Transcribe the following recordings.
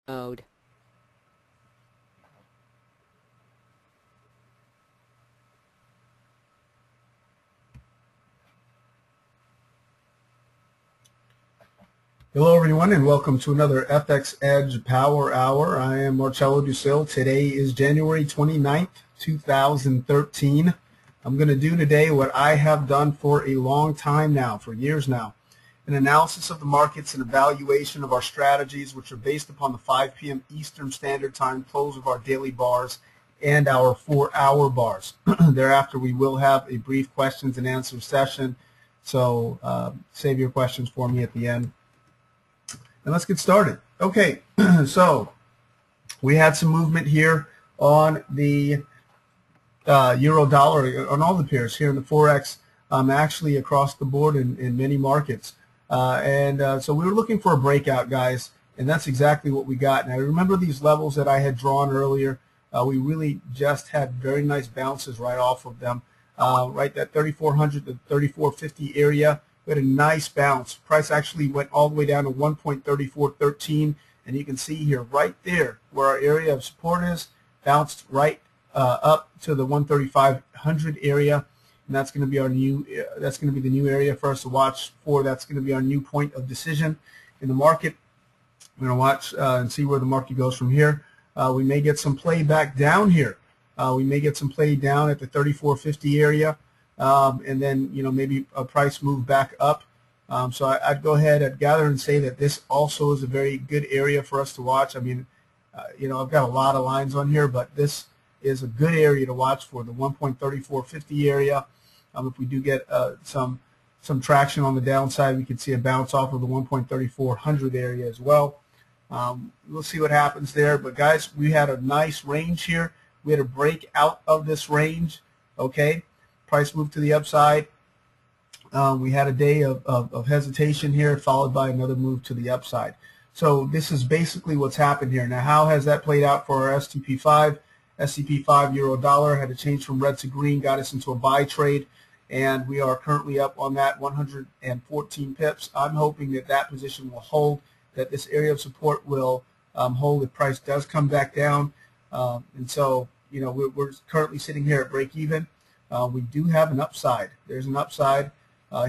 mode. Hello everyone and welcome to another FxEdge Power Hour. I am Marcello Ducille. Today is January 29th, 2013. I'm going to do today what I have done for a long time now, for years now. An analysis of the markets and evaluation of our strategies, which are based upon the 5 p.m. Eastern Standard Time close of our daily bars and our 4-hour bars. Thereafter, we will have a brief questions and answer session, so save your questions for me at the end. And let's get started. Okay, so we had some movement here on the euro dollar, on all the pairs here in the Forex, actually across the board in many markets. So we were looking for a breakout, guys, and that's exactly what we got. Now, remember these levels that I had drawn earlier? We really just had very nice bounces right off of them. Right, that 3,400 to 3,450 area. We had a nice bounce. Price actually went all the way down to 1.3413, and you can see here right there where our area of support is, bounced right up to the 13500 area, and that's going to be our new. That's going to be the new area for us to watch for. That's going to be our new point of decision in the market. We're going to watch and see where the market goes from here. We may get some play back down here. We may get some play down at the 3450 area. And then, maybe a price move back up. So I'd go ahead, I'd gather and say that this also is a very good area for us to watch. I mean, I've got a lot of lines on here, but this is a good area to watch for the 1.3450 area. If we do get some traction on the downside, we could see a bounce off of the 1.3400 area as well. We'll see what happens there. But guys, we had a nice range here. We had a break out of this range. Okay. Price moved to the upside. We had a day of hesitation here, followed by another move to the upside. So this is basically what's happened here. Now, how has that played out for our STP5? STP5 euro dollar had a change from red to green, got us into a buy trade, and we are currently up on that 114 pips. I'm hoping that that position will hold, that this area of support will hold if price does come back down. And so, we're currently sitting here at break even. We do have an upside. There's an upside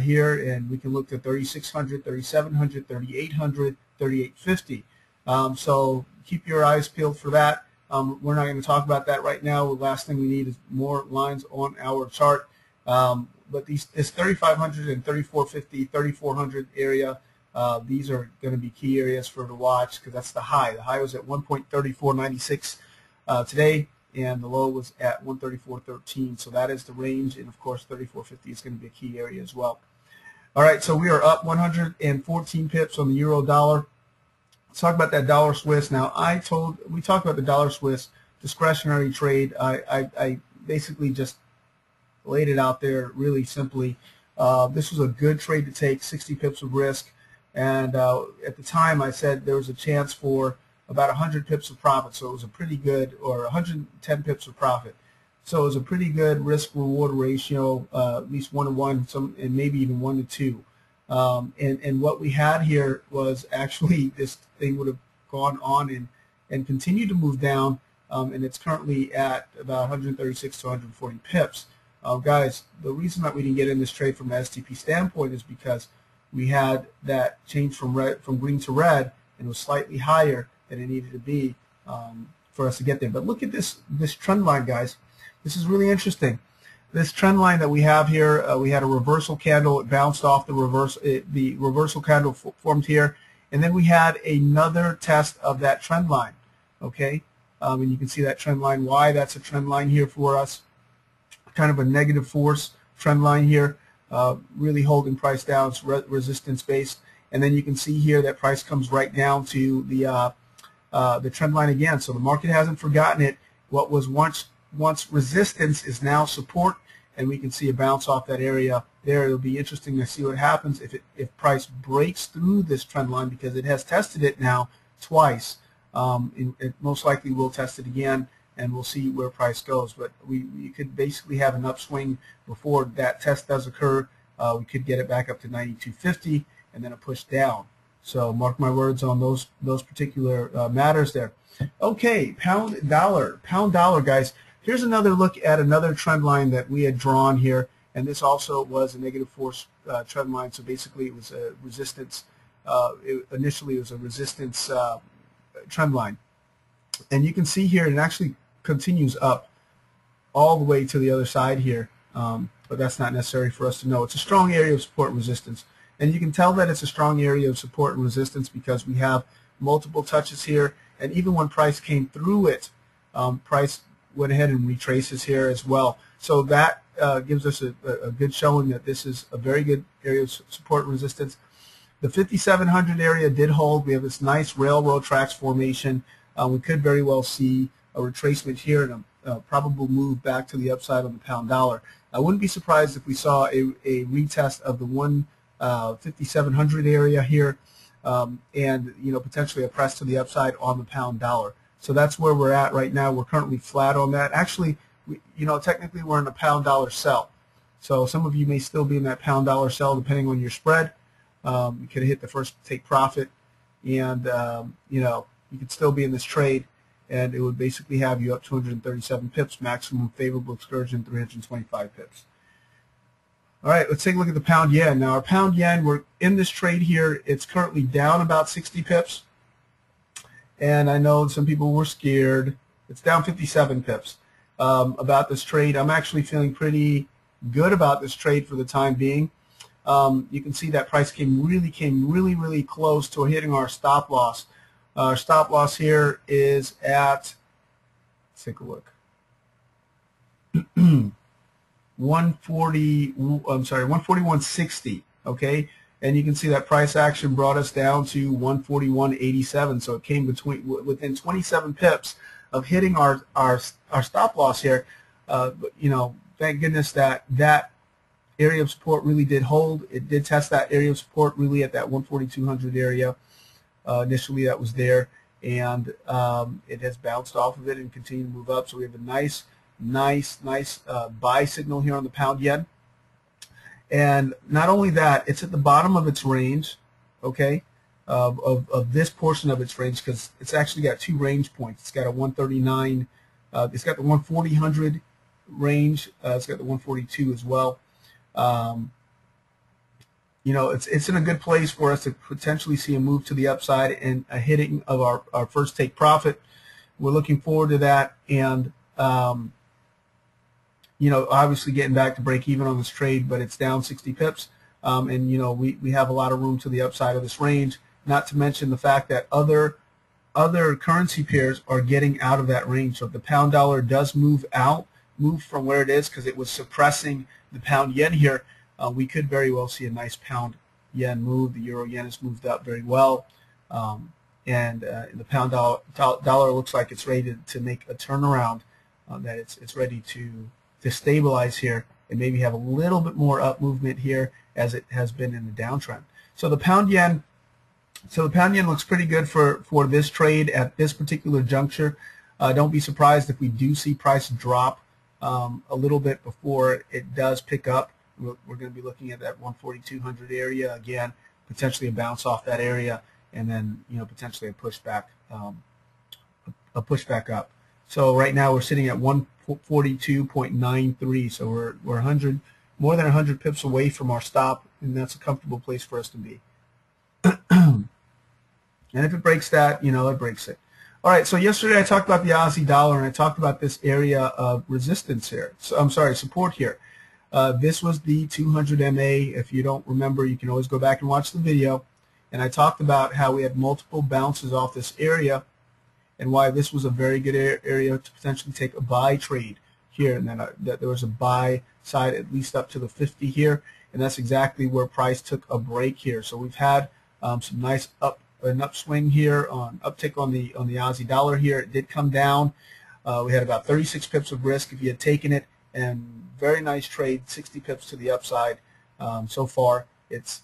here, and we can look to 3,600, 3,700, 3,800, 3,850. So keep your eyes peeled for that. We're not going to talk about that right now. The last thing we need is more lines on our chart. But this 3,500 and 3,450, 3,400 area, these are going to be key areas for to watch because that's the high. The high was at 1.3496 today, and the low was at 134.13, so that is the range, and of course 34.50 is going to be a key area as well. All right, so we are up 114 pips on the euro dollar. Let's talk about that dollar Swiss. Now, we talked about the dollar Swiss discretionary trade. I basically just laid it out there really simply. This was a good trade to take, 60 pips of risk, and at the time I said there was a chance for about 100 pips of profit, so it was a pretty good, or 110 pips of profit. So it was a pretty good risk-reward ratio, at least 1-to-1, and maybe even 1-to-2. And what we had here was actually this thing would have gone on and continued to move down, and it's currently at about 136 to 140 pips. Guys, the reason that we didn't get in this trade from an STP standpoint is because we had that change from green to red, and it was slightly higher than it needed to be for us to get there. But look at this trend line, guys. This is really interesting. This trend line that we have here, we had a reversal candle. It bounced off the reversal candle formed here, and then we had another test of that trend line. Okay, and you can see that trend line. Why that's a trend line here for us? Kind of a negative force trend line here, really holding price down. It's resistance based, and then you can see here that price comes right down to the trend line again. So the market hasn't forgotten it. What was once resistance is now support, and we can see a bounce off that area there. It'll be interesting to see what happens if price breaks through this trend line, because it has tested it now twice. It most likely will test it again, and we'll see where price goes. But we could basically have an upswing before that test does occur. We could get it back up to 92.50 and then a push down. So mark my words on those particular matters there. Okay, pound dollar, guys. Here's another look at another trend line that we had drawn here, and this also was a negative force trend line. So basically, it was a resistance. Initially, it was a resistance trend line, and you can see here it actually continues up all the way to the other side here, but that's not necessary for us to know. It's a strong area of support and resistance, and you can tell that it's a strong area of support and resistance because we have multiple touches here, and even when price came through it, price went ahead and retraces here as well. So that gives us a good showing that this is a very good area of support and resistance. The 5,700 area did hold. We have this nice railroad tracks formation. We could very well see a retracement here and a probable move back to the upside on the pound dollar. I wouldn't be surprised if we saw a retest of the 5,700 area here, and potentially a press to the upside on the pound dollar. So that's where we're at right now. We're currently flat on that. Actually, technically we're in a pound dollar sell. So some of you may still be in that pound dollar sell depending on your spread. You could hit the first take profit, and you could still be in this trade, and it would basically have you up 237 pips, maximum favorable excursion 325 pips. All right, let's take a look at the pound yen. Now our pound yen, we're in this trade here. It's currently down about 60 pips, and I know some people were scared. It's down 57 pips about this trade. I'm actually feeling pretty good about this trade for the time being. You can see that price came really close to hitting our stop loss. Our stop loss here is at, let's take a look, 141.60. Okay, and you can see that price action brought us down to 141.87. So it came within 27 pips of hitting our stop loss here. But thank goodness that area of support really did hold. It did test that area of support really at that 14200 area. Initially that was there, and it has bounced off of it and continued to move up. So we have a nice buy signal here on the pound yen. And not only that, it's at the bottom of its range, okay, of this portion of its range, because it's actually got two range points. It's got a 139, it's got the 140 range, it's got the 142 as well. It's in a good place for us to potentially see a move to the upside and a hitting of our first take profit. We're looking forward to that, and obviously getting back to break even on this trade, but it's down 60 pips, and we have a lot of room to the upside of this range. Not to mention the fact that other currency pairs are getting out of that range. So if the pound dollar does move from where it is, because it was suppressing the pound yen here, we could very well see a nice pound yen move. The euro yen has moved up very well, and the pound dollar looks like it's ready to make a turnaround, that it's ready to stabilize here and maybe have a little bit more up movement here as it has been in the downtrend. So the pound yen looks pretty good for this trade at this particular juncture. Don't be surprised if we do see price drop a little bit before it does pick up. We're going to be looking at that 14200 area again, potentially a bounce off that area, and then potentially a pushback up. So right now we're sitting at 142.93. So we're more than 100 pips away from our stop, and that's a comfortable place for us to be. And if it breaks that, it breaks it. All right. So yesterday I talked about the Aussie dollar, and I talked about this area of resistance here. So I'm sorry, support here. This was the 200 MA. If you don't remember, you can always go back and watch the video. And I talked about how we had multiple bounces off this area and why this was a very good area to potentially take a buy trade here. And then that there was a buy side at least up to the 50 here. And that's exactly where price took a break here. So we've had some nice upswing here, uptick on the Aussie dollar here. It did come down. We had about 36 pips of risk if you had taken it, and very nice trade, 60 pips to the upside so far. It's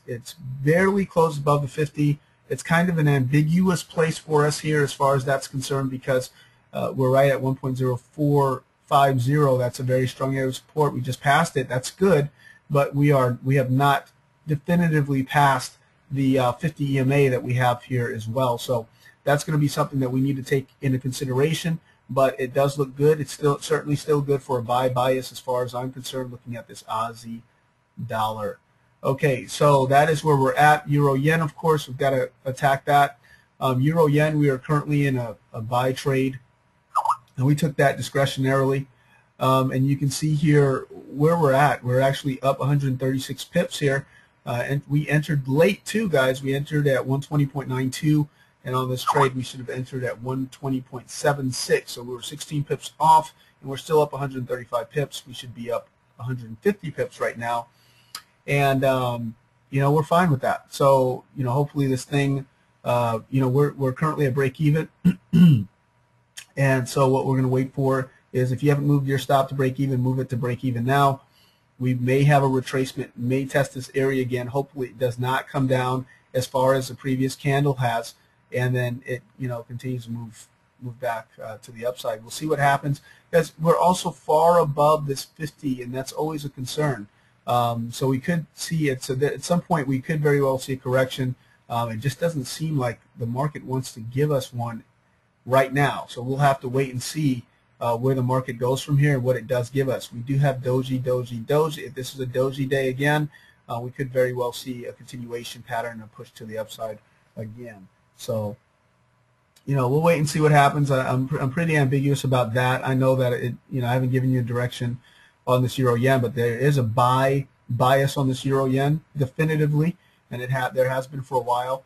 barely closed above the 50. It's kind of an ambiguous place for us here as far as that's concerned, because we're right at 1.0450. That's a very strong area of support. We just passed it. That's good, but we have not definitively passed the 50 EMA that we have here as well. So that's going to be something that we need to take into consideration, but it does look good. It's certainly still good for a buy bias as far as I'm concerned, looking at this Aussie dollar. Okay, so that is where we're at. Euro yen, of course, we've got to attack that. Euro yen, we are currently in a buy trade, and we took that discretionarily. And you can see here where we're at. We're actually up 136 pips here. And we entered late too, guys. We entered at 120.92, and on this trade we should have entered at 120.76. So we were 16 pips off, and we're still up 135 pips. We should be up 150 pips right now, and you know, we're fine with that. So you know, hopefully this thing, you know, we're currently at break even, and so what we're going to wait for is, if you haven't moved your stop to break even, move it to break even now. We may have a retracement, may test this area again. Hopefully it does not come down as far as the previous candle has, and then it, you know, continues to move back to the upside. We'll see what happens, because we're also far above this 50, and that's always a concern. So we could see it. So that at some point we could very well see a correction. It just doesn't seem like the market wants to give us one right now. So we'll have to wait and see where the market goes from here and what it does give us. We do have doji, doji, doji. If this is a doji day again, we could very well see a continuation pattern and push to the upside again. So, you know, we'll wait and see what happens. I'm pretty ambiguous about that. I know that it, you know, I haven't given you a direction on this euro yen, but there is a buy bias on this euro yen definitively, and there has been for a while.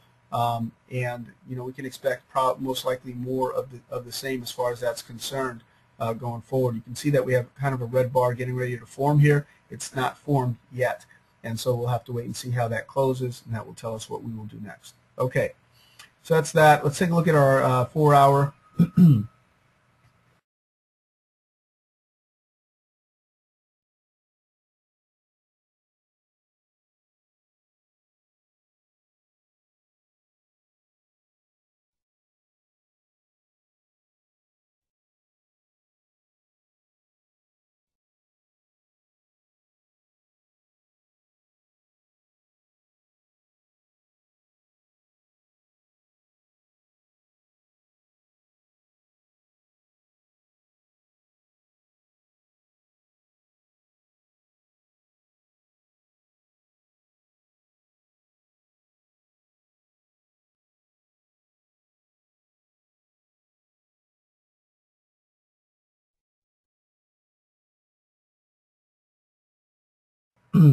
And you know, we can expect most likely more of the same as far as that's concerned. Going forward, you can see that we have kind of a red bar getting ready to form here. It's not formed yet, and so we'll have to wait and see how that closes, and that will tell us what we will do next. Okay, so that's that. Let's take a look at our 4-hour.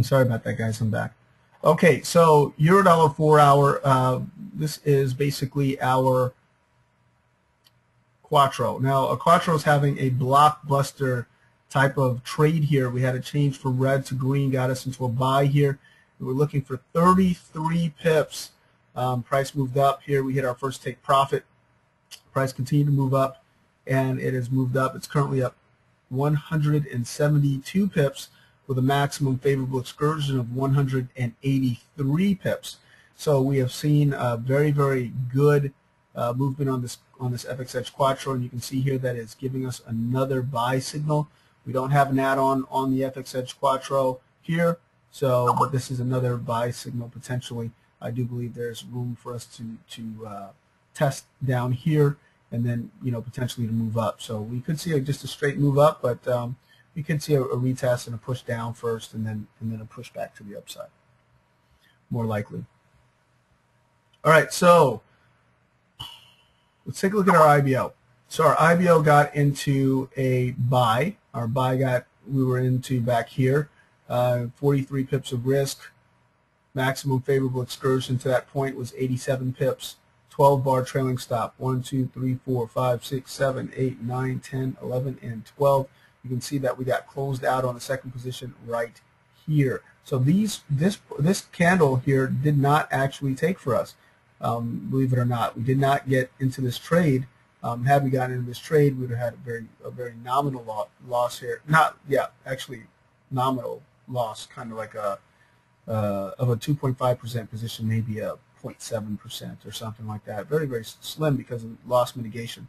Sorry about that, guys. I'm back. Okay, so euro dollar 4-hour. This is basically our Quattro. Now, a Quattro is having a blockbuster type of trade here. We had a change from red to green, got us into a buy here. We were looking for 33 pips. Price moved up here. We hit our first take profit. Price continued to move up, and it has moved up. It's currently up 172 pips with a maximum favorable excursion of 183 pips. So we have seen a very, very good movement on this FxEdge Quattro, and you can see here that it's giving us another buy signal. We don't have an add-on on the FxEdge Quattro here, so but this is another buy signal potentially. I do believe there's room for us to test down here, and then, you know, potentially to move up. So we could see just a straight move up, but we could see a retest and a push down first, and then a push back to the upside, more likely. All right, so let's take a look at our IBO. So our IBO got into a buy. Our buy we were into back here, 43 pips of risk. Maximum favorable excursion to that point was 87 pips. 12 bar trailing stop. 1, 2, 3, 4, 5, 6, 7, 8, 9, 10, 11, and 12. You can see that we got closed out on the second position right here. So this candle here did not actually take for us. Believe it or not, we did not get into this trade. Had we gotten into this trade, we would have had a very nominal loss here. Actually nominal loss, kind of like of a 2.5% position, maybe a 0.7% or something like that. Very, very slim because of loss mitigation.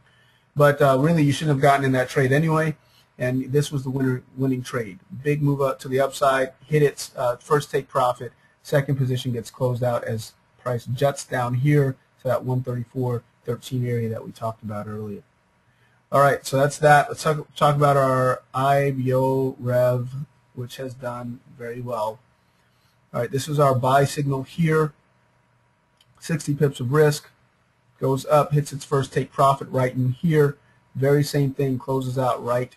But really, you shouldn't have gotten in that trade anyway. And this was the winning trade. Big move up to the upside, hit its first take profit. Second position gets closed out as price juts down here to that 134.13 area that we talked about earlier. All right, so that's that. Let's talk about our IBO Rev, which has done very well. All right, this is our buy signal here. 60 pips of risk, goes up, hits its first take profit right in here. Very same thing, closes out right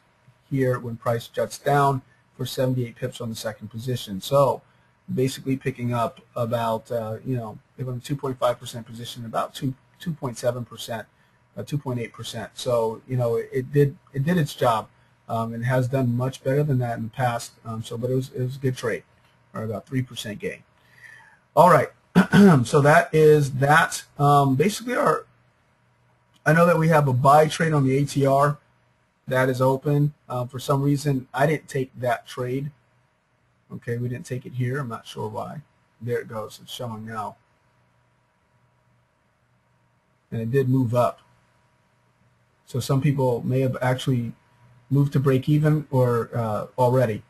here when price juts down for 78 pips on the second position. So basically picking up about, you know, they're on a 2.5% position, about 2.7%, 2.8%. So, you know, it did its job, and has done much better than that in the past. But it was a good trade, or about 3% gain. All right, so that is that. Basically, I know that we have a buy trade on the ATR that is open. For some reason, I didn't take that trade. Okay, we didn't take it here. I'm not sure why. There it goes. It's showing now. And it did move up. So some people may have actually moved to break even or already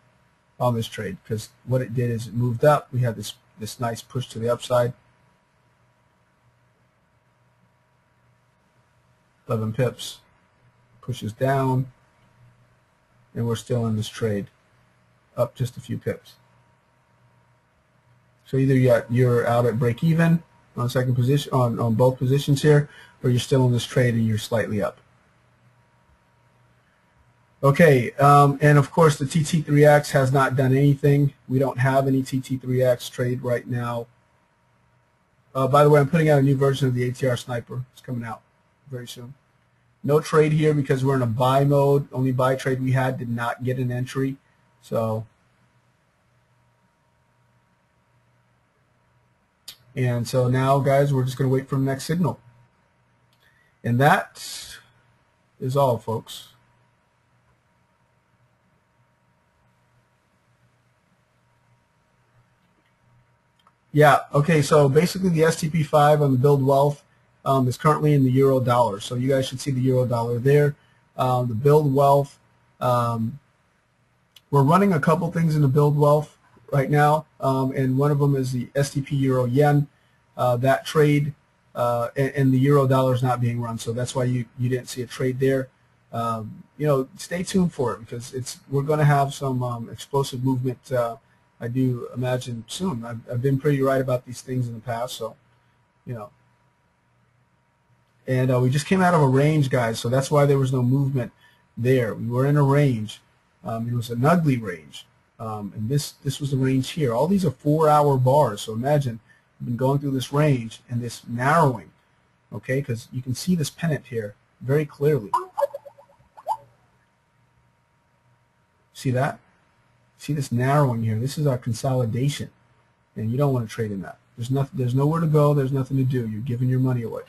on this trade, because what it did is it moved up. We had this nice push to the upside. 11 pips. Pushes down. And we're still in this trade. Up just a few pips. So either you're out at break even on second position on both positions here, or you're still in this trade and you're slightly up. Okay, and of course the TT3X has not done anything. We don't have any TT3X trade right now. By the way, I'm putting out a new version of the ATR Sniper. It's coming out very soon. No trade here because we're in a buy mode. Only buy trade we had did not get an entry. So, and so now, guys, we're just going to wait for the next signal. And that is all, folks. Yeah, okay, so basically the STP5 on the build wealth is currently in the euro dollar. So you guys should see the euro dollar there. The build wealth, we're running a couple things in the build wealth right now, and one of them is the STP euro yen. That trade and the euro dollar is not being run, so that's why you didn't see a trade there. You know, stay tuned for it, because we're going to have some explosive movement. I do imagine soon. I've been pretty right about these things in the past, so you know. And we just came out of a range, guys, so that's why there was no movement there. We were in a range. It was an ugly range, and this was the range here. All these are 4-hour bars, so imagine we've been going through this range and this narrowing, okay, because you can see this pennant here very clearly. See that? See this narrowing here? This is our consolidation, and you don't want to trade in that. There's nowhere to go. There's nothing to do. You're giving your money away.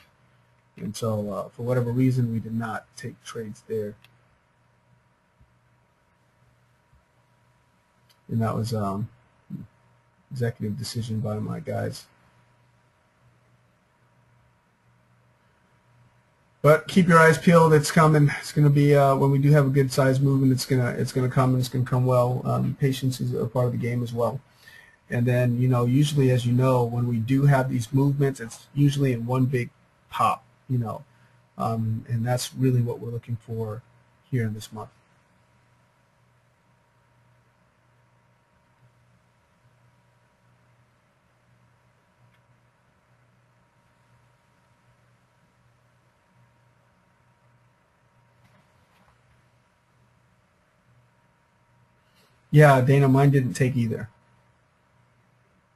And so, for whatever reason, we did not take trades there. And that was executive decision by my guys. But keep your eyes peeled. It's coming. It's going to be when we do have a good size movement. It's gonna come, and it's gonna come well. Patience is a part of the game as well. And then, you know, usually, as you know, when we do have these movements, it's usually in one big pop. You know, and that's really what we're looking for here in this month. Yeah, Dana, mine didn't take either.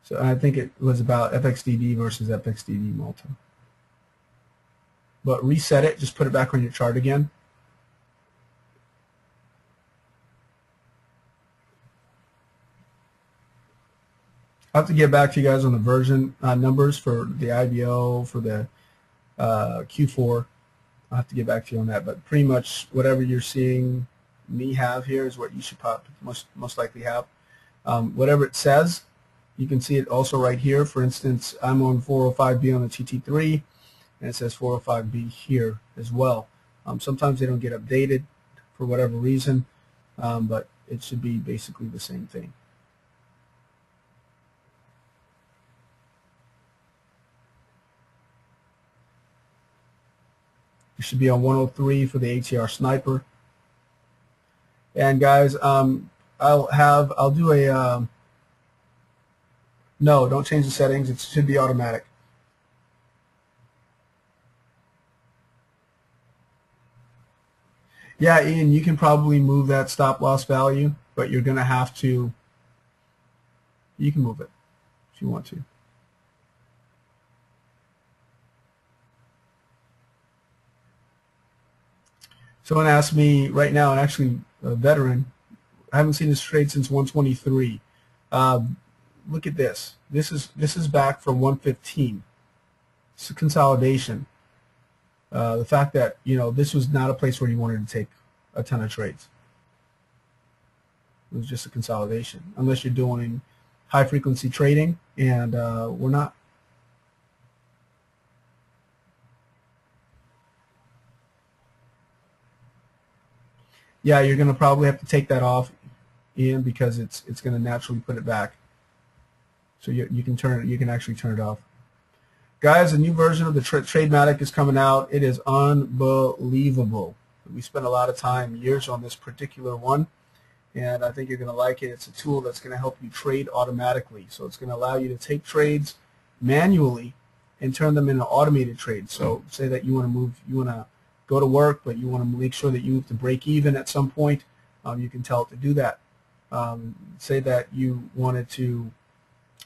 So I think it was about FxDD versus FxDD Malta. But reset it, just put it back on your chart again. I'll have to get back to you guys on the version numbers for the IBO, for the Q4. I'll have to get back to you on that. But pretty much whatever you're seeing me have here is what you should most likely have. Whatever it says, you can see it also right here. For instance, I'm on 405B on the TT3, and it says 405B here as well. Sometimes they don't get updated for whatever reason, but it should be basically the same thing. It should be on 103 for the ATR sniper. And guys, I'll do a no, don't change the settings. It should be automatic. Yeah, Ian, you can probably move that stop loss value, but you're going to have to, you can move it if you want to. Someone asked me right now, and actually a veteran, I haven't seen this trade since 123. Look at this. This is back from 115. It's a consolidation. The fact that, you know, this was not a place where you wanted to take a ton of trades. It was just a consolidation, unless you're doing high frequency trading, and we're not. Yeah, you're going to probably have to take that off, Ian, because it's going to naturally put it back. So you can turn it. You can actually turn it off. Guys, a new version of the Tradematic is coming out. It is unbelievable. We spent a lot of time, years on this particular one, and I think you're going to like it. It's a tool that's going to help you trade automatically. So it's going to allow you to take trades manually and turn them into automated trades. So say that you want to move, you want to go to work, but you want to make sure that you have to break even at some point. You can tell it to do that. Say that you wanted to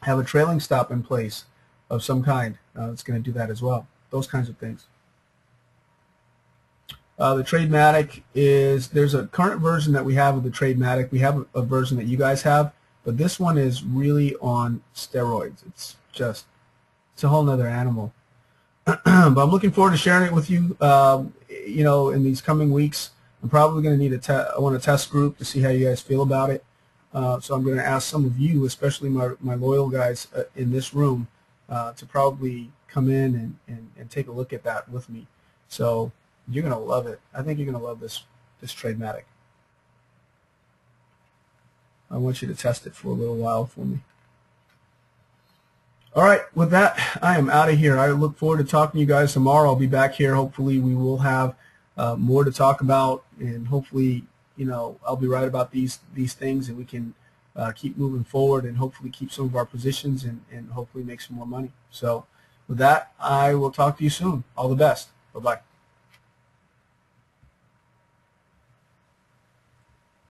have a trailing stop in place of some kind. It's going to do that as well. Those kinds of things. The Tradematic is, there's a current version that we have of the Tradematic. We have a version that you guys have, but this one is really on steroids. It's a whole nother animal. But I'm looking forward to sharing it with you. You know, in these coming weeks, I'm probably going to need I want a test group to see how you guys feel about it. So I'm going to ask some of you, especially my loyal guys in this room, to probably come in and take a look at that with me. So you're going to love it. I think you're going to love this Tradematic. I want you to test it for a little while for me. All right, with that, I am out of here. I look forward to talking to you guys tomorrow. I'll be back here. Hopefully we will have more to talk about, and hopefully, you know, I'll be right about these things, and we can keep moving forward and hopefully keep some of our positions and hopefully make some more money. So with that, I will talk to you soon. All the best. Bye-bye.